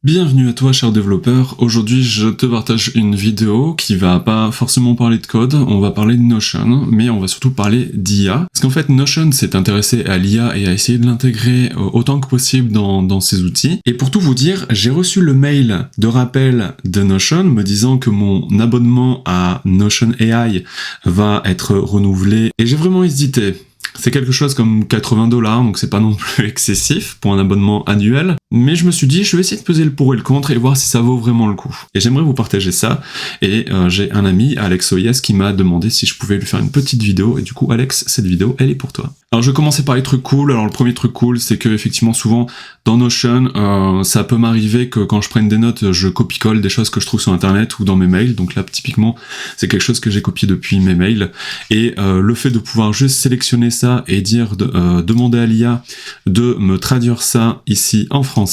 Bienvenue à toi cher développeur, aujourd'hui je te partage une vidéo qui va pas forcément parler de code, on va parler de Notion, mais on va surtout parler d'IA. Parce qu'en fait Notion s'est intéressé à l'IA et a essayé de l'intégrer autant que possible dans ses outils. Et pour tout vous dire, j'ai reçu le mail de rappel de Notion me disant que mon abonnement à Notion AI va être renouvelé et j'ai vraiment hésité. C'est quelque chose comme $80, donc c'est pas non plus excessif pour un abonnement annuel. Mais je me suis dit, je vais essayer de peser le pour et le contre et voir si ça vaut vraiment le coup. Et j'aimerais vous partager ça. Et j'ai un ami, Alex Oyes, qui m'a demandé si je pouvais lui faire une petite vidéo. Et du coup, Alex, cette vidéo, elle est pour toi. Alors je vais commencer par les trucs cool. Alors le premier truc cool, c'est que effectivement souvent dans Notion, ça peut m'arriver que quand je prenne des notes, je copie-colle des choses que je trouve sur internet ou dans mes mails. Donc là, typiquement, c'est quelque chose que j'ai copié depuis mes mails. Et le fait de pouvoir juste sélectionner ça et dire demander à l'IA de me traduire ça ici en français,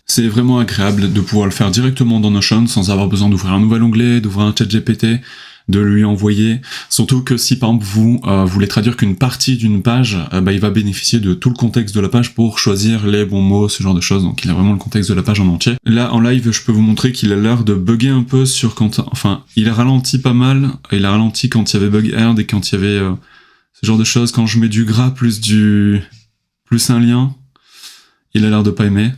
c'est vraiment agréable de pouvoir le faire directement dans Notion sans avoir besoin d'ouvrir un nouvel onglet, d'ouvrir un chat GPT, de lui envoyer. Surtout que si par exemple vous voulez traduire qu'une partie d'une page, il va bénéficier de tout le contexte de la page pour choisir les bons mots, ce genre de choses. Donc il a vraiment le contexte de la page en entier. Là en live, je peux vous montrer qu'il a l'air de bugger un peu sur il a ralenti pas mal. Il a ralenti quand il y avait bug-add et quand il y avait ce genre de choses. Quand je mets du gras plus un lien, il a l'air de pas aimer.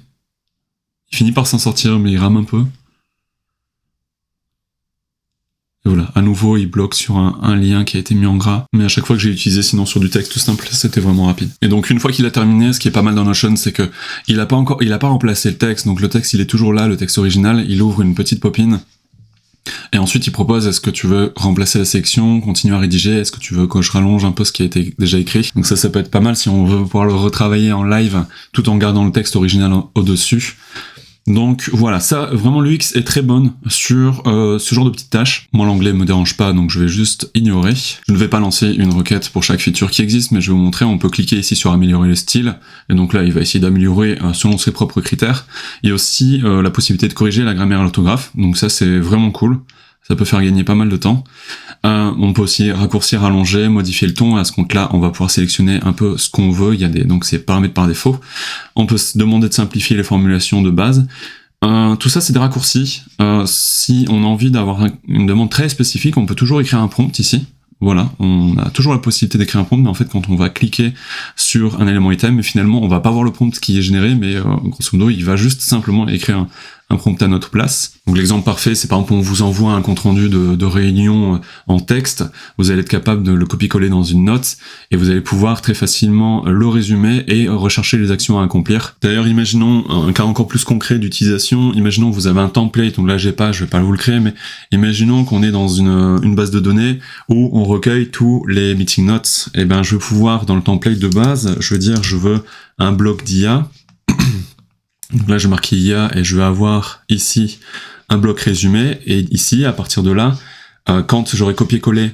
Il finit par s'en sortir, mais il rame un peu. Et voilà, à nouveau, il bloque sur un lien qui a été mis en gras. Mais à chaque fois que j'ai utilisé, sinon sur du texte tout simple, c'était vraiment rapide. Et donc, une fois qu'il a terminé, ce qui est pas mal dans Notion, c'est que il a pas remplacé le texte. Donc, le texte, il est toujours là, le texte original. Il ouvre une petite pop-in. Et ensuite, il propose, est-ce que tu veux remplacer la section, continuer à rédiger, est-ce que tu veux que je rallonge un peu ce qui a été déjà écrit. Donc ça peut être pas mal si on veut pouvoir le retravailler en live, tout en gardant le texte original au-dessus. Donc voilà, ça, vraiment l'UX est très bonne sur ce genre de petites tâches. Moi l'anglais me dérange pas, donc je vais juste ignorer. Je ne vais pas lancer une requête pour chaque feature qui existe, mais je vais vous montrer, on peut cliquer ici sur améliorer le style, et donc là il va essayer d'améliorer selon ses propres critères. Il y a aussi la possibilité de corriger la grammaire et l'orthographe, donc ça c'est vraiment cool. Ça peut faire gagner pas mal de temps. On peut aussi raccourcir, allonger, modifier le ton. À ce compte-là, on va pouvoir sélectionner un peu ce qu'on veut. Il y a donc c'est paramètres par défaut. On peut se demander de simplifier les formulations de base. Tout ça, c'est des raccourcis. Si on a envie d'avoir une demande très spécifique, on peut toujours écrire un prompt ici. Voilà, on a toujours la possibilité d'écrire un prompt, mais en fait, quand on va cliquer sur un élément item, finalement, on va pas voir le prompt qui est généré, mais grosso modo, il va juste simplement écrire un prompt à notre place. Donc l'exemple parfait, c'est par exemple on vous envoie un compte rendu de réunion en texte, vous allez être capable de le copier-coller dans une note, et vous allez pouvoir très facilement le résumer et rechercher les actions à accomplir. D'ailleurs, imaginons un cas encore plus concret d'utilisation, imaginons que vous avez un template, donc là je vais pas vous le créer, mais imaginons qu'on est dans une base de données où on recueille tous les meeting notes. Et ben je vais pouvoir, dans le template de base, je vais dire je veux un bloc d'IA. Donc là, je vais marquer IA et je vais avoir ici un bloc résumé. Et ici, à partir de là, quand j'aurai copié-collé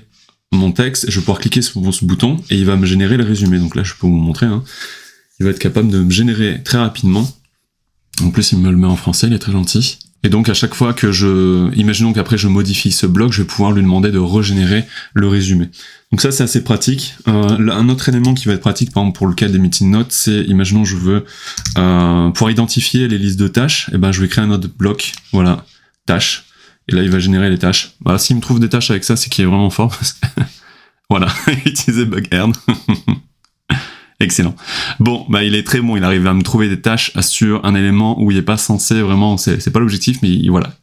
mon texte, je vais pouvoir cliquer sur ce bouton et il va me générer le résumé. Donc là, je peux vous montrer. Il va être capable de me générer très rapidement. En plus, il me le met en français, il est très gentil. Et donc, à chaque fois que imaginons qu'après je modifie ce bloc, je vais pouvoir lui demander de régénérer le résumé. Donc ça, c'est assez pratique. Un autre élément qui va être pratique, par exemple, pour le cas des meeting notes, c'est, imaginons, je veux pouvoir identifier les listes de tâches, et ben je vais créer un autre bloc, voilà, tâches. Et là, il va générer les tâches. Voilà, s'il me trouve des tâches avec ça, c'est qu'il est vraiment fort. Parce que voilà, utiliser bug-add. Excellent. Bon, il est très bon, il arrive à me trouver des tâches sur un élément où il n'est pas censé vraiment, c'est pas l'objectif, mais voilà.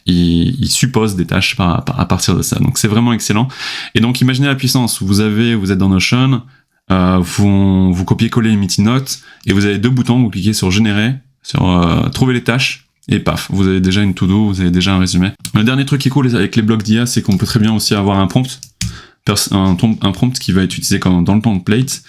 Il suppose des tâches à partir de ça. Donc c'est vraiment excellent. Et donc imaginez la puissance. Vous êtes dans Notion, vous copiez-collez les meeting notes, et vous avez deux boutons, vous cliquez sur générer, sur trouver les tâches, et paf, vous avez déjà une to-do, vous avez déjà un résumé. Le dernier truc qui est cool avec les blocs d'IA, c'est qu'on peut très bien aussi avoir un prompt. Un prompt qui va être utilisé dans le template.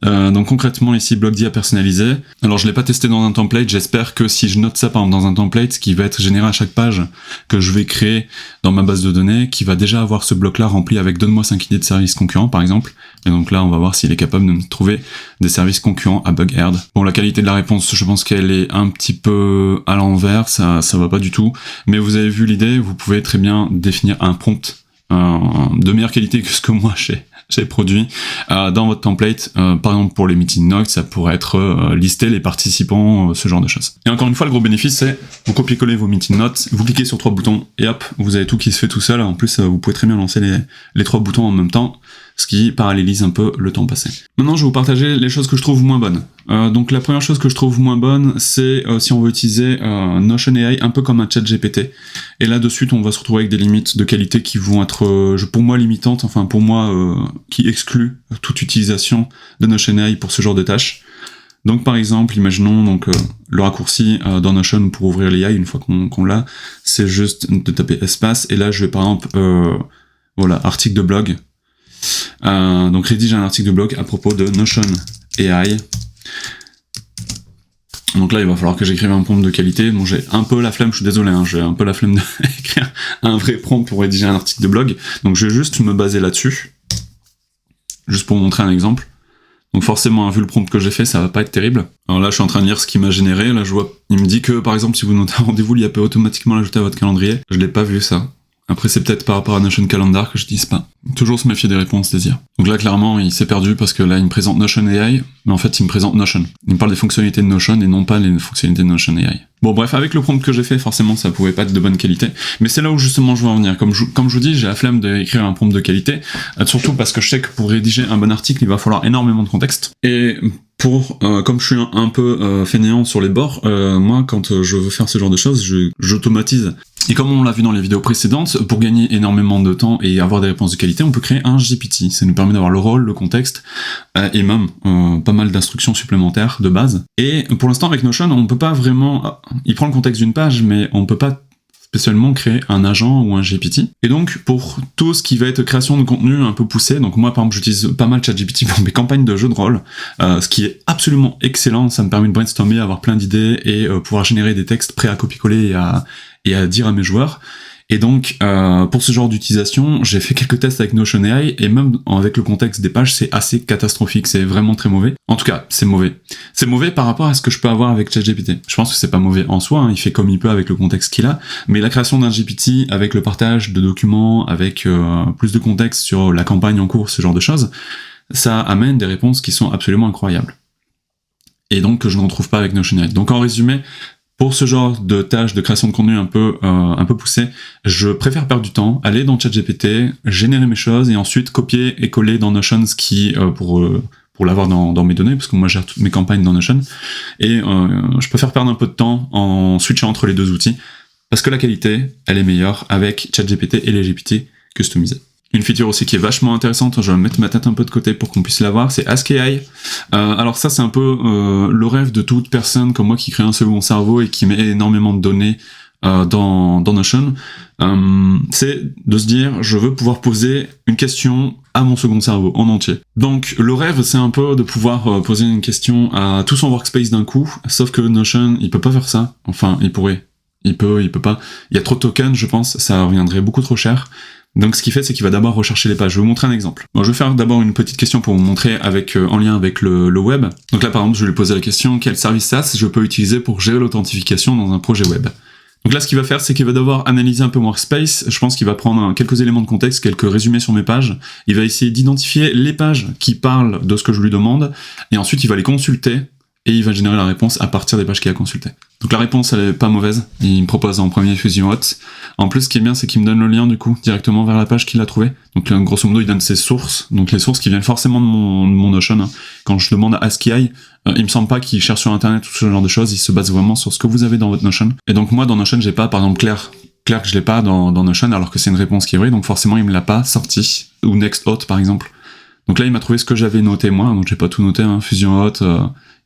Donc concrètement ici, bloc d'IA personnalisé. Alors je l'ai pas testé dans un template, j'espère que si je note ça par exemple dans un template, qui va être généré à chaque page que je vais créer dans ma base de données, qui va déjà avoir ce bloc-là rempli avec donne-moi 5 idées de services concurrents par exemple. Et donc là on va voir s'il est capable de me trouver des services concurrents à bug-add. Bon, la qualité de la réponse, je pense qu'elle est un petit peu à l'envers, ça va pas du tout. Mais vous avez vu l'idée, vous pouvez très bien définir un prompt de meilleure qualité que ce que moi j'ai produit dans votre template. Par exemple, pour les meeting notes, ça pourrait être lister les participants, ce genre de choses. Et encore une fois, le gros bénéfice, c'est vous copiez-collez vos meeting notes, vous cliquez sur 3 boutons, et hop, vous avez tout qui se fait tout seul. En plus, vous pouvez très bien lancer les 3 boutons en même temps, ce qui parallélise un peu le temps passé. Maintenant, je vais vous partager les choses que je trouve moins bonnes. Donc la première chose que je trouve moins bonne, c'est si on veut utiliser Notion AI un peu comme un chat GPT. Et là, de suite, on va se retrouver avec des limites de qualité qui vont être, pour moi, limitantes, enfin pour moi, qui excluent toute utilisation de Notion AI pour ce genre de tâches. Donc par exemple, imaginons donc le raccourci dans Notion pour ouvrir l'AI une fois qu'on l'a, c'est juste de taper espace, et là je vais par exemple, voilà, article de blog. Donc rédige un article de blog à propos de Notion AI. Donc là, il va falloir que j'écrive un prompt de qualité. Bon, j'ai un peu la flemme, je suis désolé, hein, j'ai un peu la flemme d'écrire un vrai prompt pour rédiger un article de blog. Donc je vais juste me baser là-dessus, juste pour vous montrer un exemple. Donc forcément, vu le prompt que j'ai fait, ça va pas être terrible. Alors là, je suis en train de lire ce qu'il m'a généré. Là, je vois, il me dit que, par exemple, si vous notez un rendez-vous, l'IA peut automatiquement l'ajouter à votre calendrier. Je l'ai pas vu, ça. Après, c'est peut-être par rapport à Notion Calendar que je dise pas. Toujours se méfier des réponses des IA. Donc là, clairement, il s'est perdu parce que là, il me présente Notion AI, mais en fait, il me présente Notion. Il me parle des fonctionnalités de Notion et non pas les fonctionnalités de Notion AI. Bon, bref, avec le prompt que j'ai fait, forcément, ça pouvait pas être de bonne qualité. Mais c'est là où, justement, je veux en venir. Comme je vous dis, j'ai la flemme d'écrire un prompt de qualité, surtout parce que je sais que pour rédiger un bon article, il va falloir énormément de contexte. Et comme je suis un peu fainéant sur les bords, moi, quand je veux faire ce genre de choses, j'automatise. Et comme on l'a vu dans les vidéos précédentes, pour gagner énormément de temps et avoir des réponses de qualité, on peut créer un GPT. Ça nous permet d'avoir le rôle, le contexte, et même pas mal d'instructions supplémentaires de base. Et pour l'instant, avec Notion, on peut pas vraiment... Il prend le contexte d'une page, mais on peut pas spécialement créer un agent ou un GPT. Et donc, pour tout ce qui va être création de contenu un peu poussé, donc moi, par exemple, j'utilise pas mal ChatGPT pour mes campagnes de jeux de rôle, ce qui est absolument excellent. Ça me permet de brainstormer, avoir plein d'idées et pouvoir générer des textes prêts à copier-coller et à dire à mes joueurs. Et donc, pour ce genre d'utilisation, j'ai fait quelques tests avec Notion AI, et même avec le contexte des pages, c'est assez catastrophique, c'est vraiment très mauvais. En tout cas, c'est mauvais. C'est mauvais par rapport à ce que je peux avoir avec ChatGPT. Je pense que c'est pas mauvais en soi, hein, il fait comme il peut avec le contexte qu'il a, mais la création d'un GPT, avec le partage de documents, avec plus de contexte sur la campagne en cours, ce genre de choses, ça amène des réponses qui sont absolument incroyables. Et donc, que je ne retrouve pas avec Notion AI. Donc en résumé, pour ce genre de tâches de création de contenu un peu poussées, je préfère perdre du temps, aller dans ChatGPT, générer mes choses et ensuite copier et coller dans Notion ce qui pour l'avoir dans mes données, parce que moi j'ai toutes mes campagnes dans Notion, et je préfère perdre un peu de temps en switchant entre les deux outils, parce que la qualité, elle est meilleure avec ChatGPT et les GPT customisés. Une feature aussi qui est vachement intéressante, je vais mettre ma tête un peu de côté pour qu'on puisse la voir, c'est Ask AI. Alors ça, c'est un peu le rêve de toute personne comme moi qui crée un second cerveau et qui met énormément de données dans Notion. C'est de se dire, je veux pouvoir poser une question à mon second cerveau en entier. Donc le rêve, c'est un peu de pouvoir poser une question à tout son workspace d'un coup, sauf que Notion, il peut pas faire ça. Enfin, il pourrait. Il peut pas. Il y a trop de tokens, je pense, ça reviendrait beaucoup trop cher. Donc ce qu'il fait, c'est qu'il va d'abord rechercher les pages. Je vais vous montrer un exemple. Bon, je vais faire d'abord une petite question pour vous montrer en lien avec le web. Donc là, par exemple, je vais lui poser la question, quel service SaaS je peux utiliser pour gérer l'authentification dans un projet web? Donc là, ce qu'il va faire, c'est qu'il va devoir analyser un peu mon workspace. Je pense qu'il va prendre quelques éléments de contexte, quelques résumés sur mes pages. Il va essayer d'identifier les pages qui parlent de ce que je lui demande. Et ensuite, il va les consulter. Et il va générer la réponse à partir des pages qu'il a consultées. Donc la réponse, elle est pas mauvaise. Il me propose en premier Fusion Hot. En plus, ce qui est bien, c'est qu'il me donne le lien, du coup, directement vers la page qu'il a trouvée. Donc grosso modo, il donne ses sources. Donc les sources qui viennent forcément de mon Notion. Hein. Quand je demande à Ask AI, il me semble pas qu'il cherche sur Internet tout ce genre de choses. Il se base vraiment sur ce que vous avez dans votre Notion. Et donc moi, dans Notion, j'ai pas, par exemple, Claire que je l'ai pas dans Notion, alors que c'est une réponse qui est vraie. Donc forcément, il me l'a pas sorti. Ou Next Hot, par exemple. Donc là, il m'a trouvé ce que j'avais noté moi. Donc j'ai pas tout noté, hein. Fusion Hot...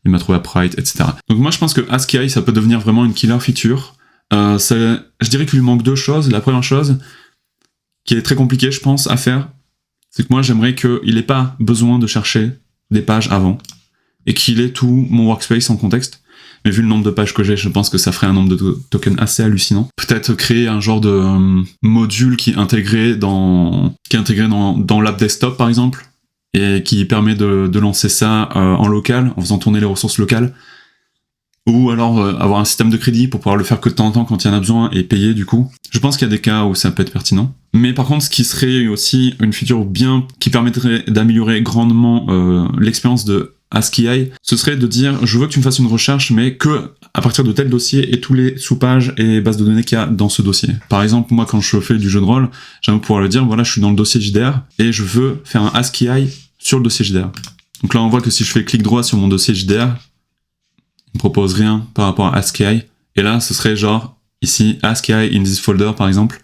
il m'a trouvé Upright, etc. Donc moi je pense que Ask AI, ça peut devenir vraiment une killer feature. Je dirais qu'il lui manque deux choses. La première chose, qui est très compliquée je pense à faire, c'est que moi j'aimerais qu'il n'ait pas besoin de chercher des pages avant, et qu'il ait tout mon workspace en contexte. Mais vu le nombre de pages que j'ai, je pense que ça ferait un nombre de tokens assez hallucinant. Peut-être créer un genre de module qui est intégré dans l'app desktop par exemple, et qui permet de lancer ça en local, en faisant tourner les ressources locales. Ou alors avoir un système de crédit pour pouvoir le faire que de temps en temps quand il y en a besoin et payer du coup. Je pense qu'il y a des cas où ça peut être pertinent. Mais par contre, ce qui serait aussi une feature bien qui permettrait d'améliorer grandement l'expérience de ASCII, ce serait de dire je veux que tu me fasses une recherche mais que à partir de tel dossier et tous les sous-pages et bases de données qu'il y a dans ce dossier. Par exemple, moi quand je fais du jeu de rôle, j'aimerais pouvoir le dire voilà, je suis dans le dossier JDR et je veux faire un ASCII sur le dossier JDR. Donc là on voit que si je fais clic droit sur mon dossier JDR, il me propose rien par rapport à ASCII. Et là, ce serait genre, ici, ASCII in this folder, par exemple.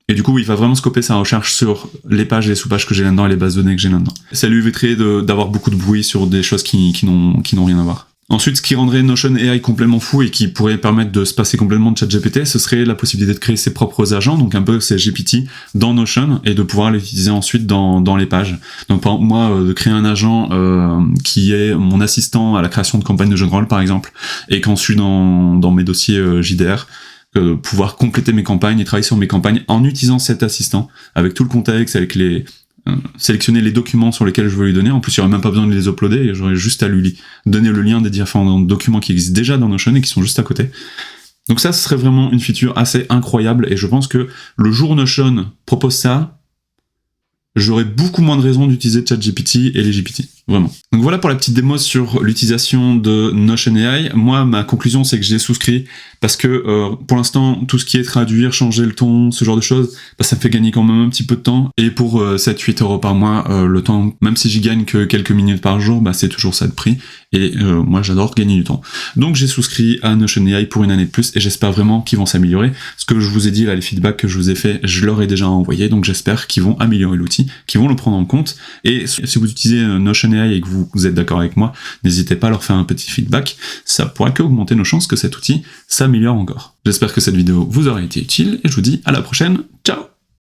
Et du coup, il va vraiment scoper sa recherche sur les pages et les sous-pages que j'ai là-dedans et les bases de données que j'ai là-dedans. Ça lui éviterait d'avoir beaucoup de bruit sur des choses qui n'ont rien à voir. Ensuite, ce qui rendrait Notion AI complètement fou et qui pourrait permettre de se passer complètement de ChatGPT, ce serait la possibilité de créer ses propres agents, donc un peu ces GPT, dans Notion et de pouvoir l'utiliser ensuite dans les pages. Donc par exemple, moi, de créer un agent qui est mon assistant à la création de campagnes de jeux de rôle, par exemple, et quand je suis dans mes dossiers JDR, pouvoir compléter mes campagnes et travailler sur mes campagnes en utilisant cet assistant, avec tout le contexte, avec sélectionner les documents sur lesquels je veux lui donner. En plus, il n'y aurait même pas besoin de les uploader, et j'aurais juste à lui donner le lien des différents documents qui existent déjà dans Notion et qui sont juste à côté. Donc ça, ce serait vraiment une feature assez incroyable, et je pense que le jour où Notion propose ça, j'aurais beaucoup moins de raisons d'utiliser ChatGPT et les GPT, vraiment. Donc voilà pour la petite démo sur l'utilisation de Notion AI. Moi, ma conclusion, c'est que j'ai souscrit parce que pour l'instant, tout ce qui est traduire, changer le ton, ce genre de choses, bah, ça me fait gagner quand même un petit peu de temps. Et pour 7-8 € par mois, le temps, même si j'y gagne que quelques minutes par jour, bah, c'est toujours ça de prix. Et moi, j'adore gagner du temps. Donc j'ai souscrit à Notion AI pour une année de plus et j'espère vraiment qu'ils vont s'améliorer. Ce que je vous ai dit là, les feedbacks que je vous ai fait, je leur ai déjà envoyé, donc j'espère qu'ils vont améliorer l'outil, qu'ils vont le prendre en compte. Et si vous utilisez Notion AI et que vous êtes d'accord avec moi, n'hésitez pas à leur faire un petit feedback. Ça pourra que augmenter nos chances que cet outil s'améliore encore. J'espère que cette vidéo vous aura été utile et je vous dis à la prochaine. Ciao!